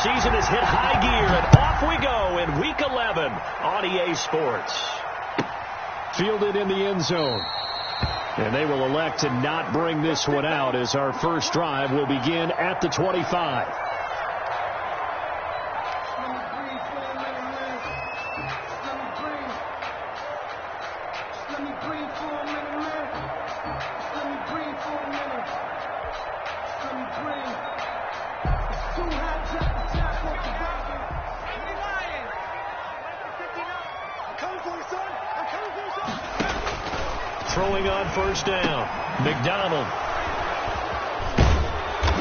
season has hit high gear, and off we go in Week 11 on EA Sports. Fielded in the end zone. And they will elect to not bring this one out as our first drive will begin at the 25. Throwing on first down, McDonald.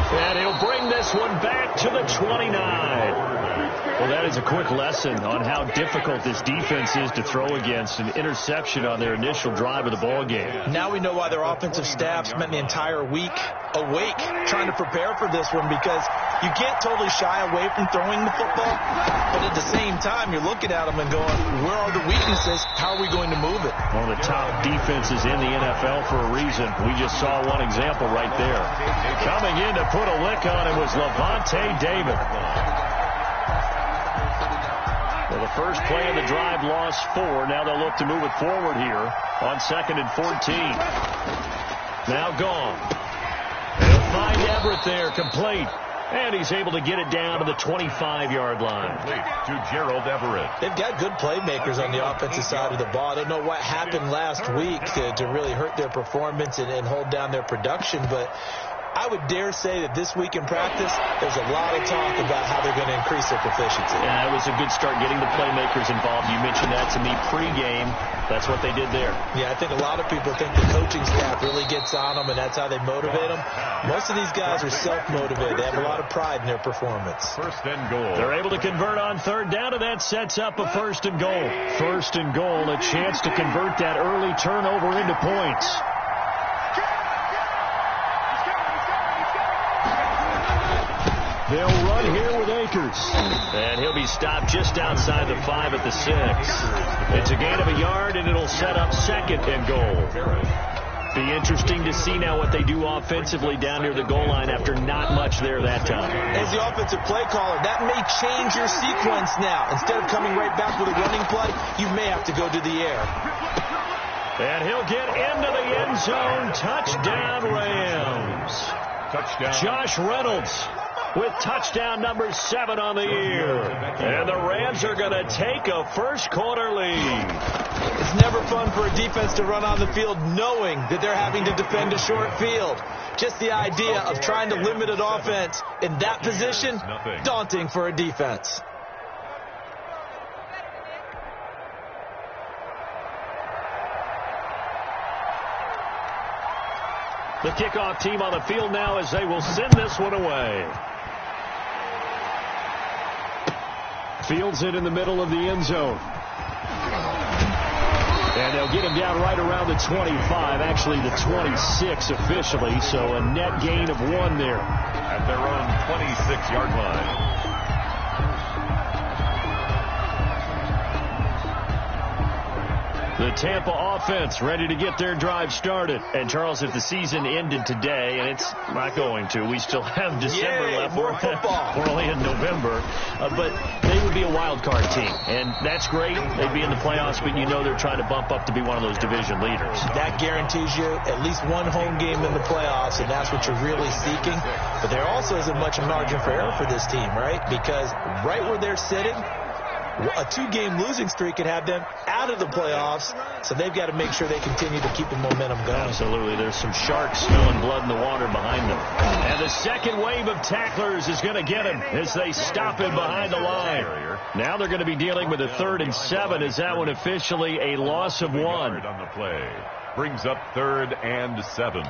And he'll bring this one back to the 29. Well, that is a quick lesson on how difficult this defense is to throw against. An interception on their initial drive of the ball game. Now we know why their offensive staff spent the entire week awake trying to prepare for this one, because you can't totally shy away from throwing the football, but at the same time, you're looking at them and going, where are the weaknesses? How are we going to move it? One of the top defenses in the NFL for a reason. We just saw one example right there. Coming in to put a lick on it was Levante David. Well, the first play of the drive lost 4. Now they'll look to move it forward here on 2nd and 14. Now gone. They'll find Everett there, complete. And he's able to get it down to the 25-yard line. To Gerald Everett. They've got good playmakers on the offensive side of the ball. I don't know what happened last week to really hurt their performance and hold down their production, but I would dare say that this week in practice, there's a lot of talk about how they're going to increase their proficiency. Yeah, it was a good start getting the playmakers involved. You mentioned that to me pregame. That's what they did there. Yeah, I think a lot of people think the coaching staff really gets on them, and that's how they motivate them. Most of these guys are self-motivated. They have a lot of pride in their performance. First and goal. They're able to convert on third down, and that sets up a first and goal. First and goal, a chance to convert that early turnover into points. They'll run here with Akers. And he'll be stopped just outside the 5 at the 6. It's a gain of a yard, and it'll set up 2nd and goal. Be interesting to see now what they do offensively down near the goal line after not much there that time. As the offensive play caller, that may change your sequence now. Instead of coming right back with a running play, you may have to go to the air. And he'll get into the end zone. Touchdown, Rams. Touchdown. Josh Reynolds with touchdown number 7 on the year. And the Rams are going to take a first-quarter lead. It's never fun for a defense to run on the field knowing that they're having to defend a short field. Just the idea of trying to limit an offense in that position, daunting for a defense. The kickoff team on the field now as they will send this one away. Fields it in the middle of the end zone. And they'll get him down right around the 25, actually the 26 officially, so a net gain of 1 there. At their own 26-yard line. The Tampa offense ready to get their drive started. And, Charles, if the season ended today, and it's not going to, we still have December left. More football. We're only in November. But they would be a wild card team. And that's great. They'd be in the playoffs, but you know they're trying to bump up to be one of those division leaders. That guarantees you at least one home game in the playoffs, and that's what you're really seeking. But there also isn't much margin for error for this team, right? Because right where they're sitting, a 2-game losing streak could have them out of the playoffs, so they've got to make sure they continue to keep the momentum going. Absolutely. There's some sharks spilling blood in the water behind them. And the second wave of tacklers is going to get him as they stop him behind the line. Now they're going to be dealing with a 3rd and 7. Is that one officially a loss of 1? On the play. Brings up 3rd and 7.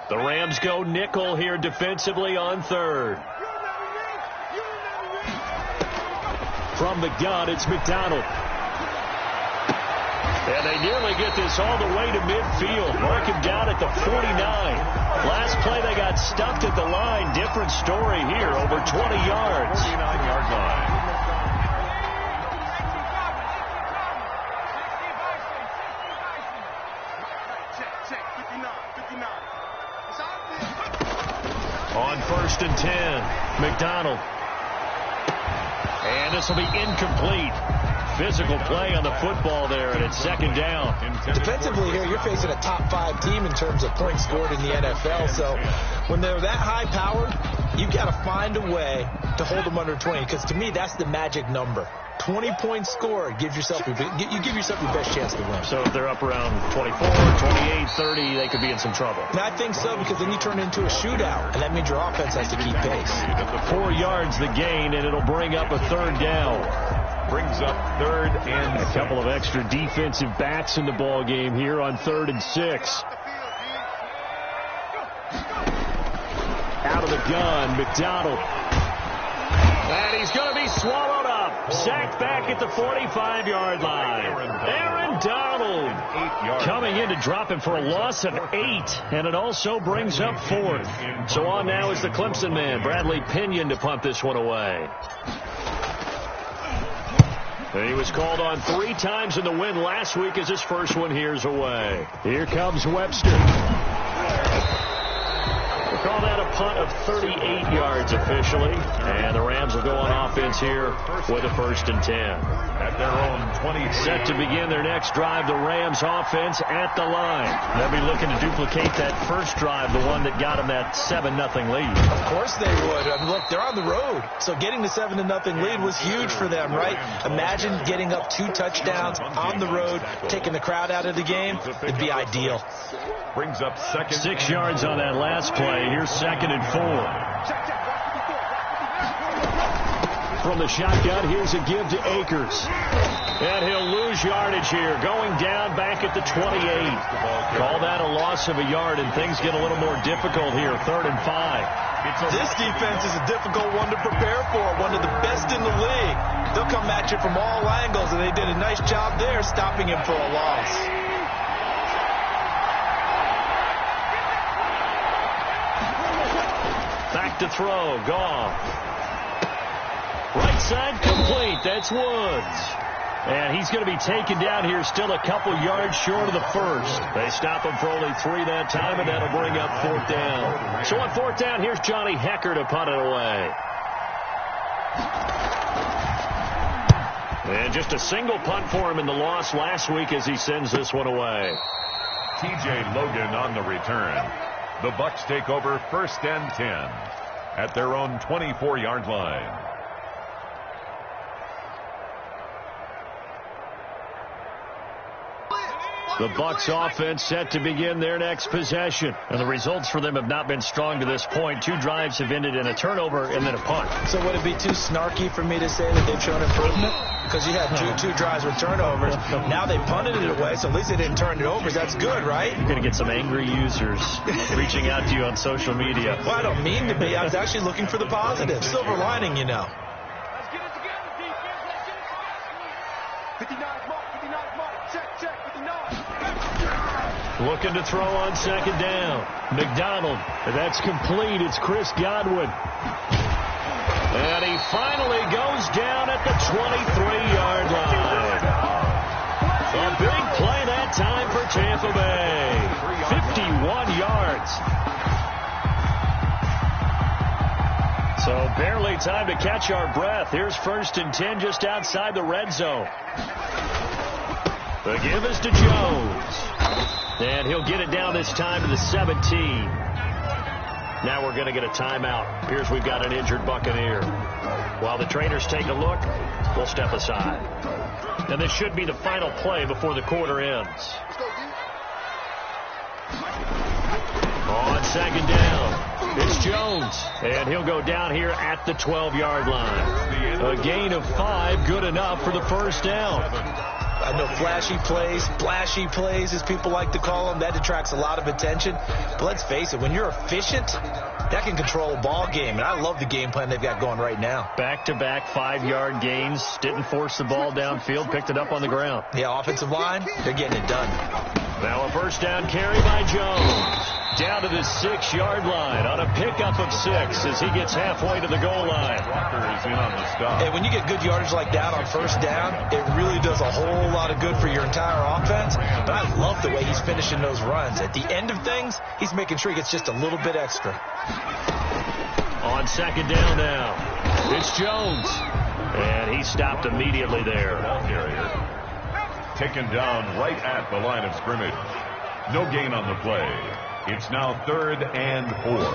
The Rams go nickel here defensively on 3rd. From the gun, it's McDonald. And they nearly get this all the way to midfield. Mark him down at the 49. Last play they got stuffed at the line. Different story here, over 20 yards. 49-yard line. On 1st and 10, McDonald. And this will be incomplete. Physical play on the football there, and it's 2nd down. Defensively here, you're facing a top 5 team in terms of points scored in the NFL. So when they're that high powered, you got to find a way to hold them under 20. Because to me, that's the magic number. 20 points scored, you give yourself your best chance to win. So if they're up around 24, 28, 30, they could be in some trouble. And I think so, because then you turn it into a shootout, and that means your offense has to keep pace. 4 yards the gain, and it'll bring up a 3rd down. Brings up 3rd and a couple of extra defensive backs in the ball game here on 3rd and 6. Out of the gun, McDonald. And he's going to be swallowed up. Sacked back at the 45-yard line. Aaron Donald coming in to drop him for a loss of 8. And it also brings up 4th. So on now is the Clemson man, Bradley Pinion, to punt this one away. He was called on 3 times in the win last week as his first one here's away. Here comes Webster. We'll call that a punt of 38 yards officially. And the Rams will go on offense here with a 1st and 10. At their own 20. Set to begin their next drive, the Rams offense at the line. They'll be looking to duplicate that first drive, the one that got them that 7-0 lead. Of course they would. I mean, look, they're on the road. So getting the 7-0 lead was huge for them, right? Imagine getting up 2 touchdowns on the road, taking the crowd out of the game. It'd be ideal. Brings up 2nd. 6 yards on that last play. Here's 2nd and 4. From the shotgun, here's a give to Akers. And he'll lose yardage here, going down back at the 28. Call that a loss of a yard, and things get a little more difficult here, 3rd and 5. This defense is a difficult one to prepare for, one of the best in the league. They'll come at you from all angles, and they did a nice job there stopping him for a loss. Back to throw, Goff. Right side complete. That's Woods. And he's going to be taken down here still a couple yards short of the first. They stop him for only 3 that time, and that'll bring up 4th down. So on 4th down, here's Johnny Hecker to punt it away. And just a single punt for him in the loss last week as he sends this one away. TJ Logan on the return. The Bucs take over 1st and 10 at their own 24-yard line. The Bucs offense set to begin their next possession. And the results for them have not been strong to this point. 2 drives have ended in a turnover and then a punt. So would it be too snarky for me to say that they've shown improvement? Because you had two drives with turnovers. Now they punted it away, so at least they didn't turn it over. That's good, right? You're going to get some angry users reaching out to you on social media. Well, I don't mean to be. I was actually looking for the positive. Silver lining, you know. Let's get it together, defense. Let's get it together. 59 mark, 59 mark. Check, 59. Looking to throw on 2nd down. McDonald. That's complete. It's Chris Godwin. And he finally goes down at the 23-yard line. A big play that time for Tampa Bay. 51 yards. So barely time to catch our breath. Here's 1st and 10 just outside the red zone. The give is to Jones. And he'll get it down this time to the 17. Now we're going to get a timeout. Here's we've got an injured Buccaneer. While the trainers take a look, we'll step aside. And this should be the final play before the quarter ends. On 2nd down, it's Jones. And he'll go down here at the 12-yard line. A gain of 5, good enough for the 1st down. I know flashy plays, as people like to call them, that attracts a lot of attention. But let's face it, when you're efficient, that can control a ball game. And I love the game plan they've got going right now. Back-to-back 5-yard gains. Didn't force the ball downfield. Picked it up on the ground. Yeah, offensive line, they're getting it done. Now a 1st down carry by Jones. Down to the 6-yard line on a pickup of 6 as he gets halfway to the goal line. Walker is in on the stop. Hey, when you get good yardage like that on 1st down, it really does a whole lot of good for your entire offense. But I love the way he's finishing those runs. At the end of things, he's making sure he gets just a little bit extra. On second down now, it's Jones. And he stopped immediately there. Ball carrier taken down right at the line of scrimmage. No gain on the play. It's now 3rd and 4.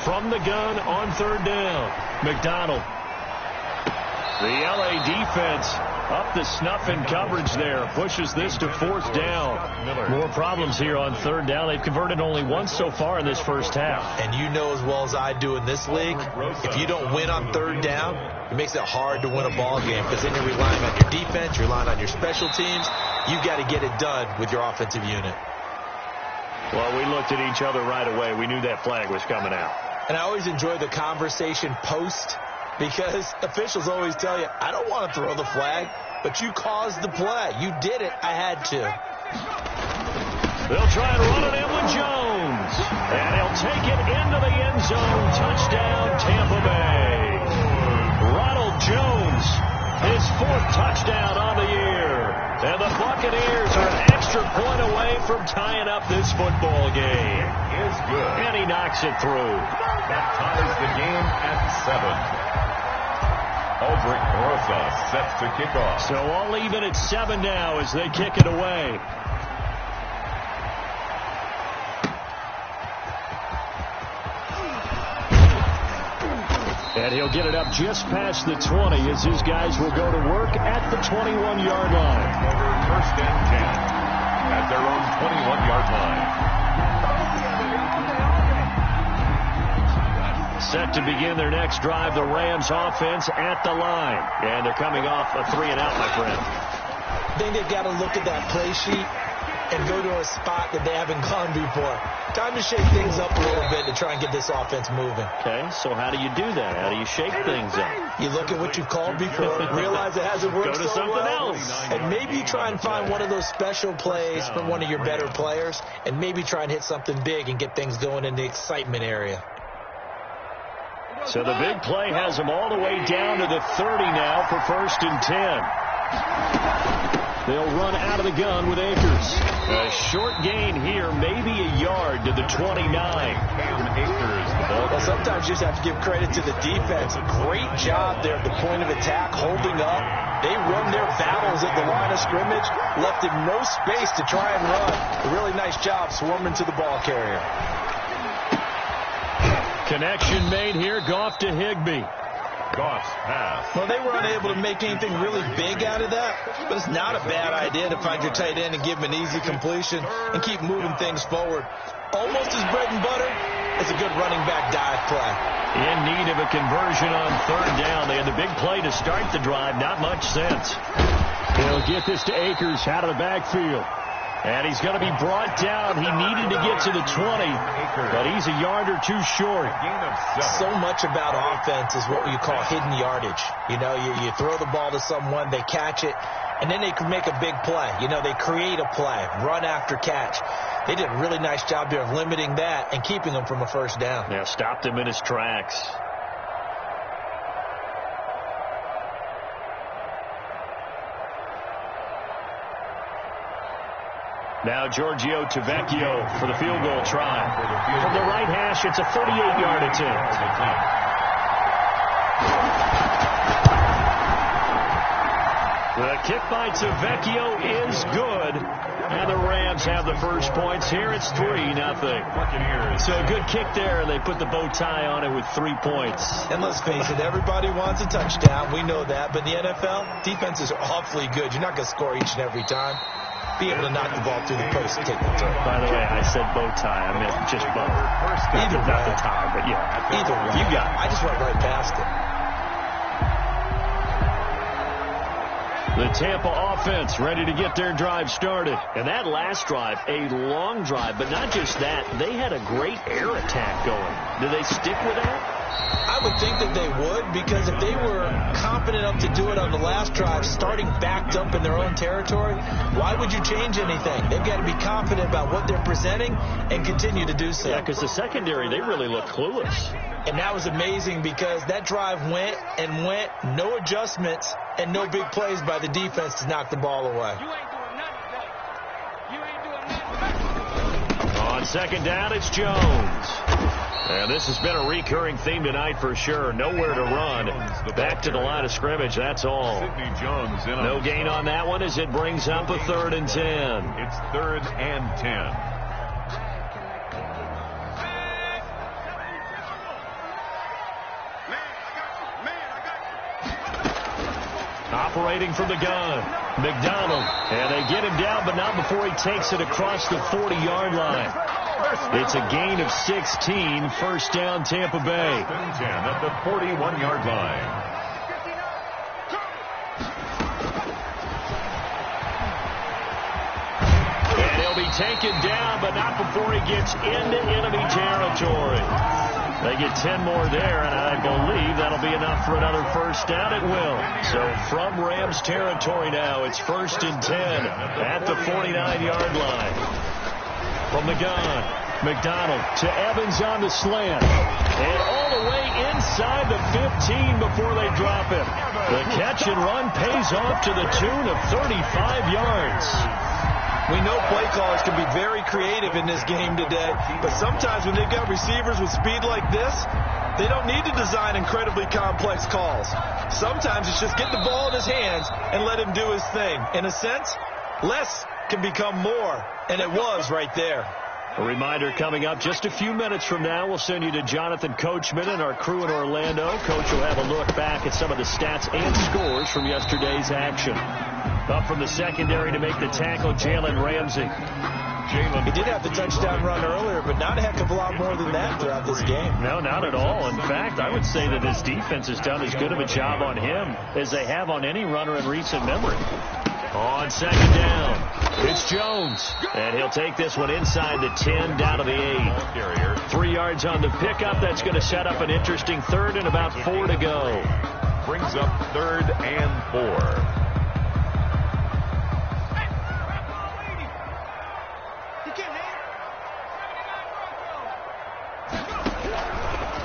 From the gun on 3rd down, McDonald. The LA defense up the snuff in coverage there. Pushes this to 4th down. More problems here on 3rd down. They've converted only once so far in this first half. And you know as well as I do in this league, if you don't win on 3rd down, it makes it hard to win a ball game because then you're relying on your defense, you're relying on your special teams. You've got to get it done with your offensive unit. Well, we looked at each other right away. We knew that flag was coming out. And I always enjoy the conversation post because officials always tell you, I don't want to throw the flag, but you caused the play. You did it. I had to. They'll try and run it in with Jones. And he'll take it into the end zone. Touchdown, Tampa Bay. Ronald Jones, his 4th touchdown on the year. And the Buccaneers are an extra point away from tying up this football game. Is good. And he knocks it through. That ties the game at 7. Aldrich Rosas sets to kick off. So all even at 7 now as they kick it away. And he'll get it up just past the 20 as his guys will go to work at the 21-yard line. Over 1st and 10 at their own 21-yard line. Set to begin their next drive, the Rams offense at the line. And they're coming off a 3-and-out, my friend. I think they've got to look at that play sheet and go to a spot that they haven't gone before. Time to shake things up a little bit to try and get this offense moving. Okay, so how do you do that? How do you shake things up? You look at what you've called before, realize it hasn't worked Go to so something well, else. and maybe try and find one of those special plays from one of your better players, and maybe try and hit something big and get things going in the excitement area. So the big play has them all the way down to the 30 now for 1st and 10. They'll run out of the gun with Akers. A short gain here, maybe a yard to the 29. Well, sometimes you just have to give credit to the defense. Great job there at the point of attack, holding up. They run their battles at the line of scrimmage, left him no space to try and run. A really nice job swarming to the ball carrier. Connection made here, Goff to Higbee. Goff's pass. Well, they were unable to make anything really big out of that, but it's not a bad idea to find your tight end and give him an easy completion and keep moving things forward. Almost as bread and butter as a good running back dive play. In need of a conversion on 3rd down. They had the big play to start the drive. Not much sense. They'll get this to Akers out of the backfield. And he's going to be brought down. He needed to get to the 20, but he's a yard or two short. So much about offense is what you call hidden yardage. You know, you throw the ball to someone, they catch it, and then they can make a big play. You know, they create a play, run after catch. They did a really nice job there of limiting that and keeping him from a 1st down. Yeah, stopped him in his tracks. Now Giorgio Tavecchio for the field goal try. From the right hash, it's a 38-yard attempt. The kick by Tavecchio is good. And the Rams have the first points here. It's 3-0. So a good kick there. They put the bow tie on it with 3 points. And let's face it, everybody wants a touchdown. We know that. But in the NFL, defenses are awfully good. You're not going to score each and every time. Be able to knock the ball through the post and take the turn. By the way, I said bow tie. I meant just bow. Either way. Not the tie, but yeah. Either way. You got it. I just went right past it. The Tampa offense ready to get their drive started. And that last drive, a long drive, but not just that. They had a great air attack going. Do they stick with that? I would think that they would, because if they were confident enough to do it on the last drive, starting backed up in their own territory, why would you change anything? They've got to be confident about what they're presenting and continue to do so. Yeah, because the secondary, they really look clueless. And that was amazing because that drive went and went, no adjustments and no big plays by the defense to knock the ball away. You ain't doing nothing, Doug. You ain't doing nothing. On second down, it's Jones. And this has been a recurring theme tonight for sure. Nowhere to run. Back to the line of scrimmage, that's all. No gain on that one as it brings up a 3rd and 10. It's 3rd and 10. Operating from the gun, McDonald. And they get him down, but not before he takes it across the 40-yard line. It's a gain of 16, first down Tampa Bay. 10 at the 41-yard line. And he'll be taken down, but not before he gets into enemy territory. They get 10 more there, and I believe that'll be enough for another first down. It will. So from Rams territory now, it's 1st and 10 at the 49-yard line. From the gun, McDonald to Evans on the slant. And all the way inside the 15 before they drop him. The catch and run pays off to the tune of 35 yards. We know play callers can be very creative in this game today, but sometimes when they've got receivers with speed like this, they don't need to design incredibly complex calls. Sometimes it's just get the ball in his hands and let him do his thing. In a sense, less can become more, and it was right there. A reminder coming up just a few minutes from now, we'll send you to Jonathan Coachman and our crew in Orlando. Coach will have a look back at some of the stats and scores from yesterday's action. Up from the secondary to make the tackle, Jalen Ramsey. He did have the touchdown run earlier, but not a heck of a lot more than that throughout this game. No, not at all. In fact, I would say that his defense has done as good of a job on him as they have on any runner in recent memory. On 2nd down, it's Jones. And he'll take this one inside the 10, down to the 8. 3 yards on the pickup. That's going to set up an interesting 3rd and about 4 to go. Brings up 3rd and 4.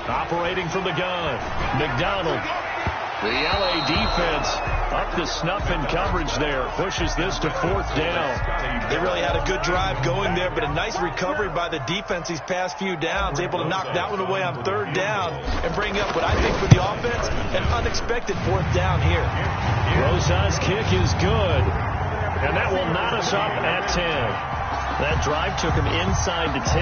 Operating from the gun, McDonald. The LA defense up to snuff in coverage there. Pushes this to 4th down. They really had a good drive going there, but a nice recovery by the defense these past few downs. Able to knock that one away on 3rd down and bring up what I think for the offense, an unexpected 4th down here. Rosas' kick is good. And that will knot us up at 10. That drive took him inside the 10.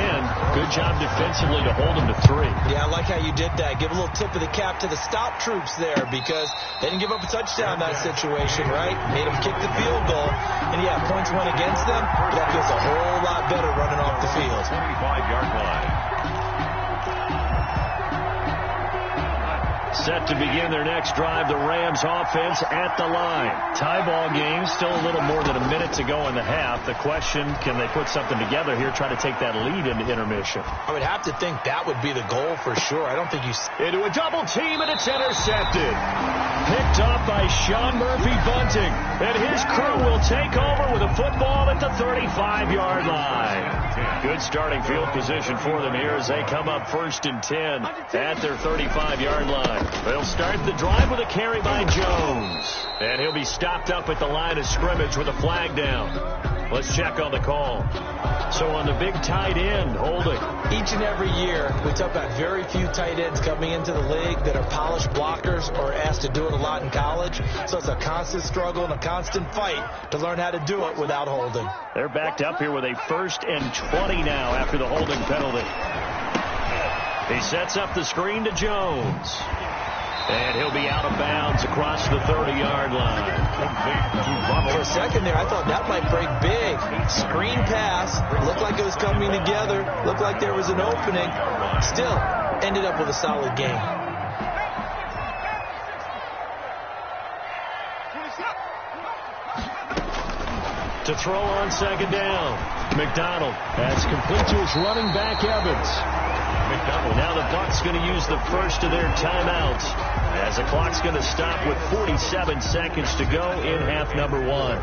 Good job defensively to hold him to 3. Yeah, I like how you did that. Give a little tip of the cap to the stop troops there because they didn't give up a touchdown in that situation, right? Made them kick the field goal. And, yeah, points went against them, but that feels a whole lot better running off the field. 25-yard line. Set to begin their next drive, the Rams offense at the line. Tie ball game, still a little more than a minute to go in the half. The question, can they put something together here, try to take that lead into intermission? I would have to think that would be the goal for sure. I don't think you... Into a double team, and it's intercepted. Picked up by Sean Murphy-Bunting. And his crew will take over with a football at the 35-yard line. Good starting field position for them here as they come up 1st and 10 at their 35-yard line. They'll start the drive with a carry by Jones. And he'll be stopped up at the line of scrimmage with a flag down. Let's check on the call. So on the big tight end, holding. Each and every year, we talk about very few tight ends coming into the league that are polished blockers or asked to do it a lot in college. So it's a constant struggle and a constant fight to learn how to do it without holding. They're backed up here with a 1st and 20 now after the holding penalty. He sets up the screen to Jones. And he'll be out of bounds across the 30-yard line. For a second there, I thought that might break big. Screen pass. Looked like it was coming together. Looked like there was an opening. Still, ended up with a solid game. To throw on 2nd down. McDonald. That's complete to his running back, Evans. Now the Bucs going to use the first of their timeouts as the clock's going to stop with 47 seconds to go in half number 1.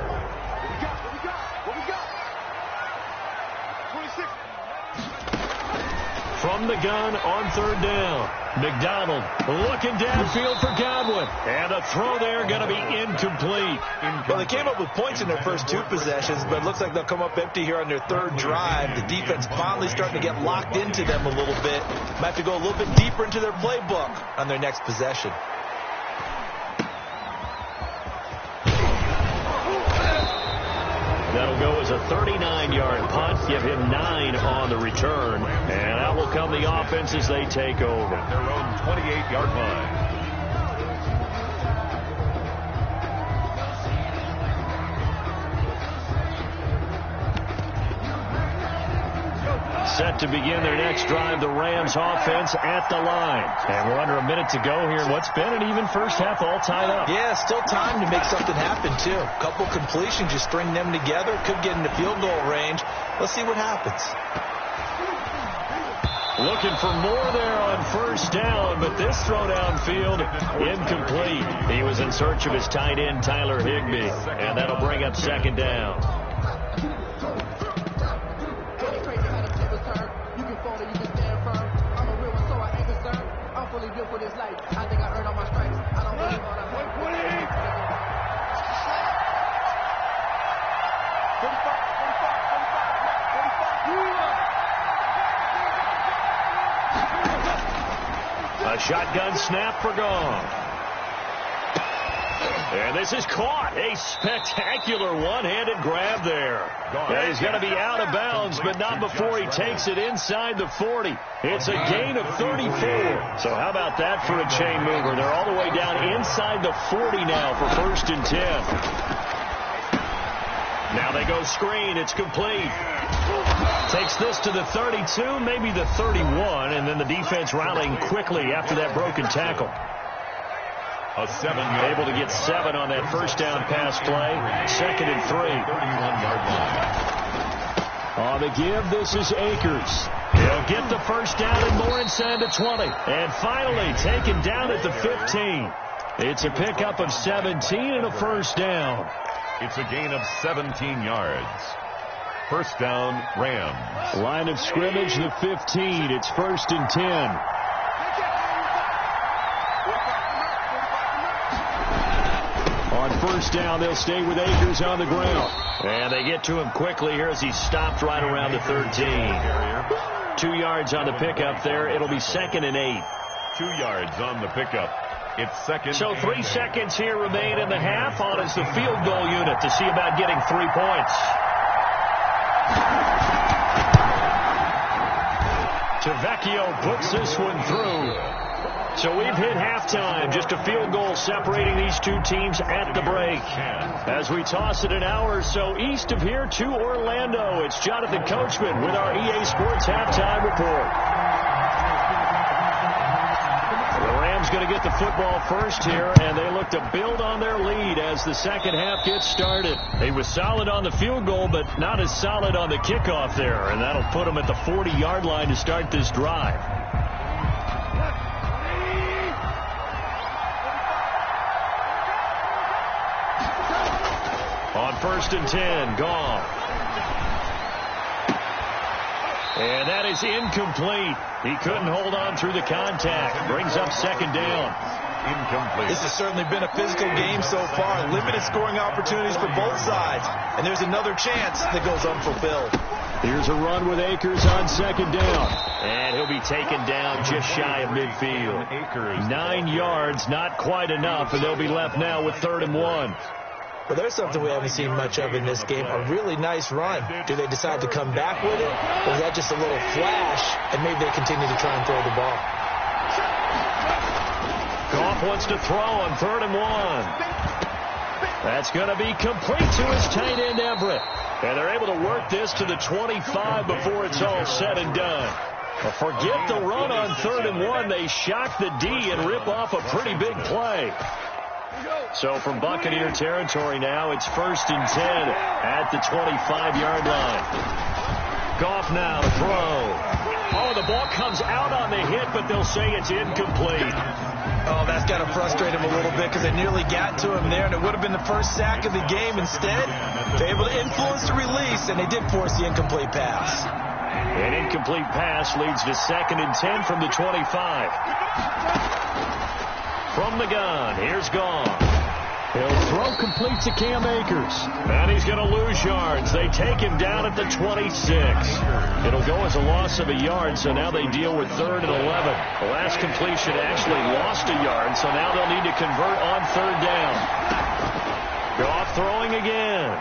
From from the gun on third down. McDonald looking downfield for Godwin. And the throw there going to be incomplete. Well, they came up with points in their first 2 possessions, but it looks like they'll come up empty here on their third drive. The defense finally starting to get locked into them a little bit. Might have to go a little bit deeper into their playbook on their next possession. That'll go as a 39-yard punt. Give him 9 on the return. And out will come the offense as they take over. At their own 28-yard line. Set to begin their next drive, the Rams offense at the line. And we're under a minute to go here in what's been an even first half, all tied up. Yeah, still time to make something happen, too. A couple completions, you string them together, could get into field goal range. Let's see what happens. Looking for more there on first down, but this throw downfield, incomplete. He was in search of his tight end, Tyler Higbee, and that'll bring up second down. A shotgun snap for Gone. And this is caught. A spectacular one-handed grab there. Yeah, he's going to be out of bounds, but not before he takes it inside the 40. It's a gain of 34. So how about that for a chain mover? They're all the way down inside the 40 now for 1st and 10. Now they go screen. It's complete. Takes this to the 32, maybe the 31, and then the defense rallying quickly after that broken tackle. Able to get 7 on that first down pass play. 2nd and 3. 31-yard line. On the give, this is Akers. He'll get the first down and more inside the 20. And finally taken down at the 15. It's a pickup of 17 and a first down. It's a gain of 17 yards. First down, Rams. Line of scrimmage, the 15. It's 1st and 10. On first down, they'll stay with Akers on the ground. And they get to him quickly here as he stopped right around the 13. 2 yards on the pickup there. It'll be 2nd and 8. 2 yards on the pickup. It's 2nd. So 3 seconds here remain in the half on as the field goal unit to see about getting 3 points. Tavecchio puts this one through. So we've hit halftime. Just a field goal separating these two teams at the break. As we toss it an hour or so east of here to Orlando, it's Jonathan Coachman with our EA Sports Halftime Report. The Rams going to get the football first here, and they look to build on their lead as the second half gets started. He was solid on the field goal, but not as solid on the kickoff there, and that'll put him at the 40-yard line to start this drive. On 1st and 10, Gone. And that is incomplete. He couldn't hold on through the contact. Brings up second down. Incomplete. This has certainly been a physical game so far. Limited scoring opportunities for both sides. And there's another chance that goes unfulfilled. Here's a run with Akers on second down. And he'll be taken down just shy of midfield. 9 yards, not quite enough, and they'll be left now with 3rd and 1. Well, there's something we haven't seen much of in this game. A really nice run. Do they decide to come back with it? Or is that just a little flash, and maybe they continue to try and throw the ball? Goff wants to throw on 3rd and 1. That's going to be complete to his tight end, Everett. And they're able to work this to the 25 before it's all said and done. But forget the run on 3rd and 1. They shock the D and rip off a pretty big play. So from Buccaneer territory now, it's 1st and 10 at the 25-yard line. Goff now to throw. Oh, the ball comes out on the hit, but they'll say it's incomplete. Oh, that's got to frustrate him a little bit because they nearly got to him there, and it would have been the first sack of the game. Instead, they're able to influence the release, and they did force the incomplete pass. An incomplete pass leads to 2nd and 10 from the 25. From the gun, here's Gone. He'll throw complete to Cam Akers. And he's going to lose yards. They take him down at the 26. It'll go as a loss of a yard, so now they deal with 3rd and 11. The last completion actually lost a yard, so now they'll need to convert on 3rd down. Goff throwing again.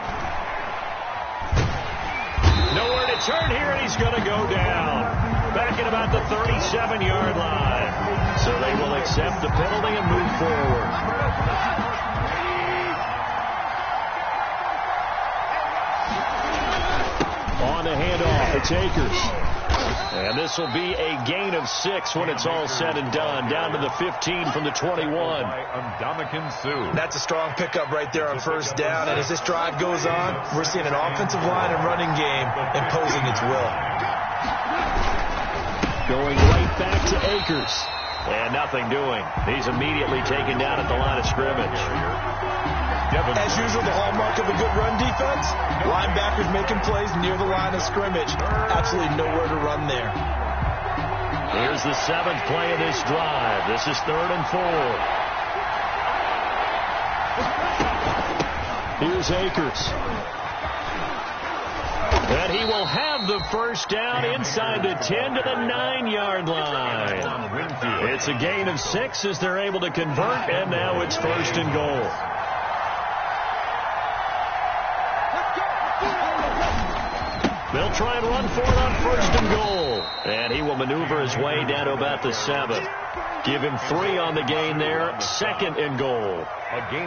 Nowhere to turn here, and he's going to go down. Back at about the 37-yard line. So they will accept the penalty and move forward. On the handoff, it's Akers. And this will be a gain of 6 when it's all said and done. Down to the 15 from the 21. That's a strong pickup right there on 1st down. And as this drive goes on, we're seeing an offensive line and running game imposing its will. Going right back to Akers. And nothing doing. He's immediately taken down at the line of scrimmage. As usual, the hallmark of a good run defense, linebackers making plays near the line of scrimmage. Absolutely nowhere to run there. Here's the 7th play of this drive. This is 3rd and 4. Here's Akers. And he will have the 1st down inside the 10 to the 9-yard line. It's a gain of 6 as they're able to convert, and now it's 1st and goal. They'll try and run for it on 1st and goal. And he will maneuver his way down to about the 7. Give him 3 on the gain there. 2nd and goal.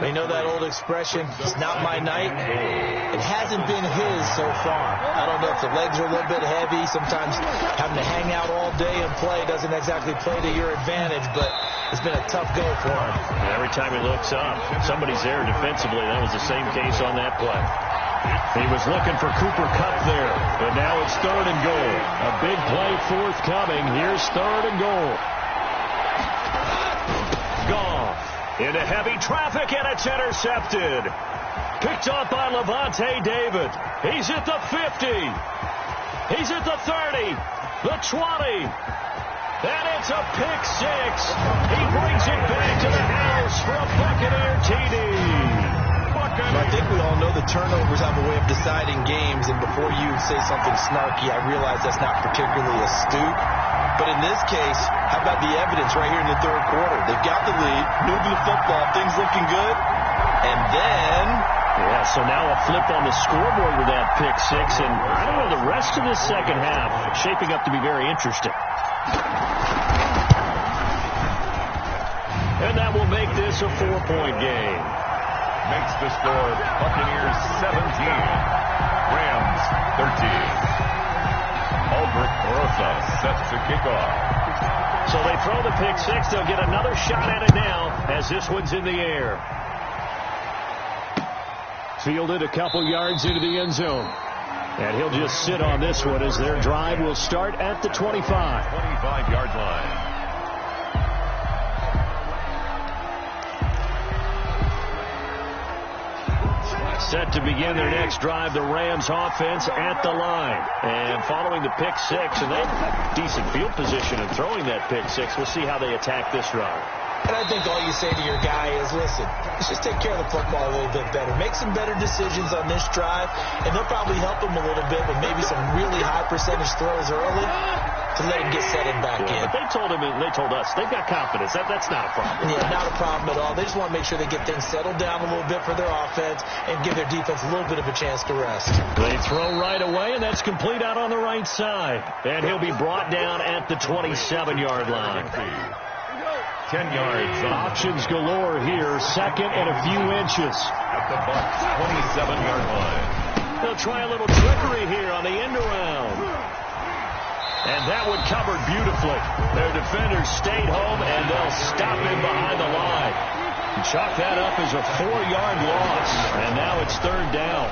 They know that old expression, it's not my night. It hasn't been his so far. I don't know if the legs are a little bit heavy. Sometimes having to hang out all day and play doesn't exactly play to your advantage, but it's been a tough go for him. Every time he looks up, somebody's there defensively. That was the same case on that play. He was looking for Cooper Kupp there, but now it's 3rd and goal. A big play forthcoming. Here's 3rd and goal. Goff into heavy traffic, and it's intercepted. Picked off by Levante David. He's at the 50. He's at the 30, the 20. And it's a pick 6. He brings it back to the house for a Buccaneer TD. I think we all know the turnovers have a way of deciding games, and before you say something snarky, I realize that's not particularly astute. But in this case, how about the evidence right here in the 3rd quarter? They've got the lead, moving the football, things looking good, and then... Yeah, so now a flip on the scoreboard with that pick 6, and I don't know, the rest of this 2nd half shaping up to be very interesting. And that will make this a 4-point game. Makes the score Buccaneers 17, Rams 13. Albert Rosa sets to kick off. So they throw the pick 6. They'll get another shot at it now as this one's in the air. Fielded a couple yards into the end zone. And he'll just sit on this one as their drive will start at the 25. 25-yard line. Set to begin their next drive, the Rams offense at the line. And following the pick 6, and they have decent field position and throwing that pick 6. We'll see how they attack this drive. And I think all you say to your guy is, listen, let's just take care of the football a little bit better. Make some better decisions on this drive, and they'll probably help him a little bit with maybe some really high percentage throws early to let him get settled back in. But they told him, and they told us, they've got confidence. That's not a problem. Yeah, not a problem at all. They just want to make sure they get things settled down a little bit for their offense and give their defense a little bit of a chance to rest. They throw right away, and that's complete out on the right side. And he'll be brought down at the 27-yard line. 10 yards. Options galore here. 2nd and a few inches. At the Bucs 27-yard line. They'll try a little trickery here on the end around. And that one covered beautifully. Their defenders stayed home, and they'll stop him behind the line. Chalk that up as a 4-yard loss. And now it's 3rd down.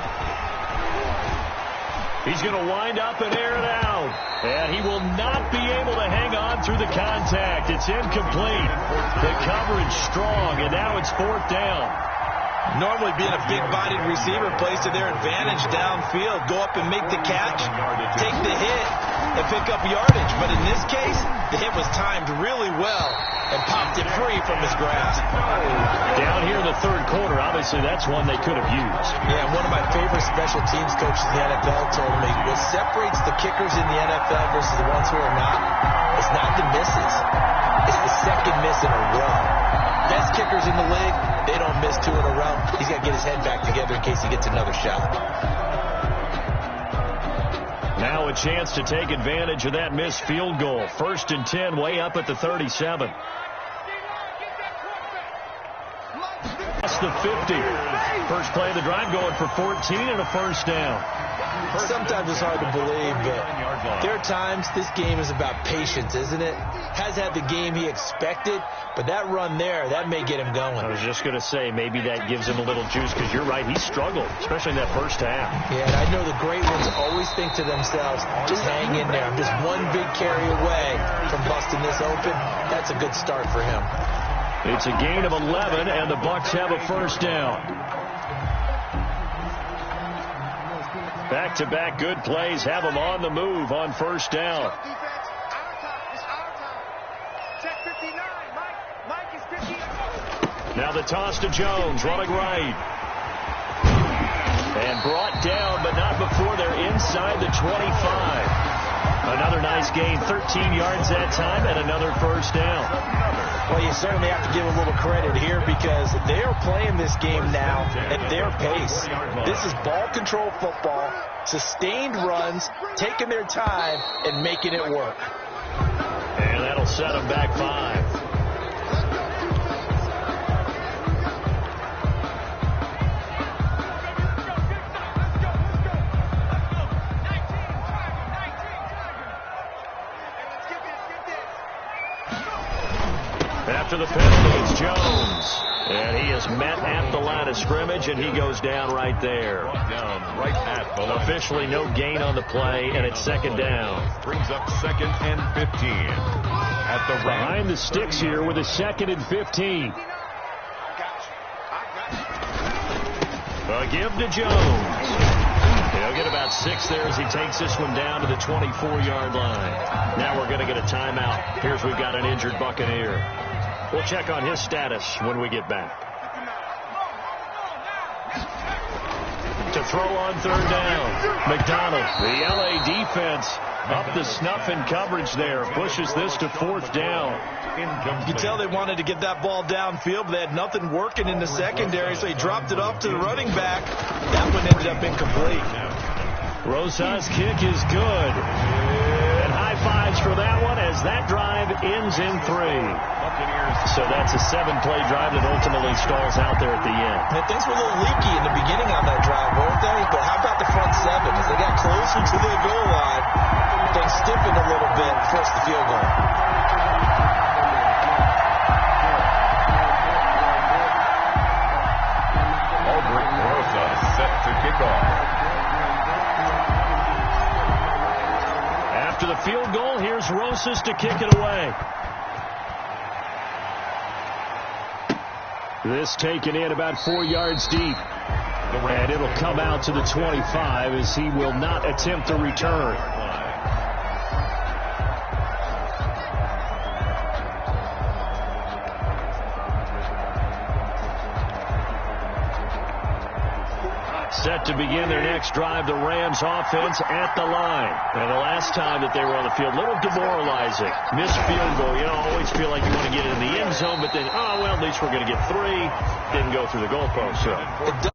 He's going to wind up and air it out. And he will not be able to hang on through the contact. It's incomplete. The coverage strong, and now it's 4th down. Normally being a big-bodied receiver plays to their advantage downfield. Go up and make the catch, take the hit, and pick up yardage. But in this case, the hit was timed really well and popped it free from his grasp. Down here in the third quarter, obviously that's one they could have used. Yeah, one of my favorite special teams coaches in the NFL told me what separates the kickers in the NFL versus the ones who are not is not the misses. It's the second miss in a row. Best kickers in the league, they don't miss 2 in a row. He's got to get his head back together in case he gets another shot. Now a chance to take advantage of that missed field goal. 1st and 10, way up at the 37. That's the 50. First play of the drive going for 14 and a first down. Sometimes it's hard to believe, but there are times this game is about patience, isn't it? Has had the game he expected, but that run there, that may get him going. I was just going to say, maybe that gives him a little juice, because you're right, he struggled, especially in that first half. Yeah, and I know the great ones always think to themselves, just hang in there. I'm just one big carry away from busting this open. That's a good start for him. It's a gain of 11, and the Bucs have a first down. Back-to-back good plays have them on the move on first down. Now the toss to Jones, running right. And brought down, but not before they're inside the 25. Another nice gain, 13 yards that time, and another first down. Well, you certainly have to give a little credit here because they are playing this game now at their pace. This is ball control football, sustained runs, taking their time, and making it work. And that'll set them back 5. After the penalty, it's Jones. And he is met at the line of scrimmage, and he goes down right there. Officially no gain on the play, and it's second down. Brings up 2nd and 15. At the behind the sticks here with a 2nd and 15. A give to Jones. He'll get about 6 there as he takes this one down to the 24-yard line. Now we're going to get a timeout. Here's we've got an injured Buccaneer. We'll check on his status when we get back. To throw on third down. McDonald, the L.A. defense, up the snuff in coverage there. Pushes this to 4th down. You tell they wanted to get that ball downfield, but they had nothing working in the secondary, so he dropped it off to the running back. That one ended up incomplete. Rosa's kick is good. And high fives for that one as that drive ends in 3. So that's a 7-play drive that ultimately stalls out there at the end. And things were a little leaky in the beginning on that drive, weren't they? But how about the front 7? As they got closer to the goal line, things stiffened a little bit and forced the field goal. Albert Rosa set to kick off. After the field goal, here's Rosas to kick it away. This taken in about 4 yards deep. And it'll come out to the 25 as he will not attempt the return. Set to begin their next drive, the Rams offense at the line. And the last time that they were on the field, a little demoralizing. Missed field goal. You know, always feel like you want to get it in the end zone, but then, oh, well, at least we're going to get 3. Didn't go through the goalpost. So.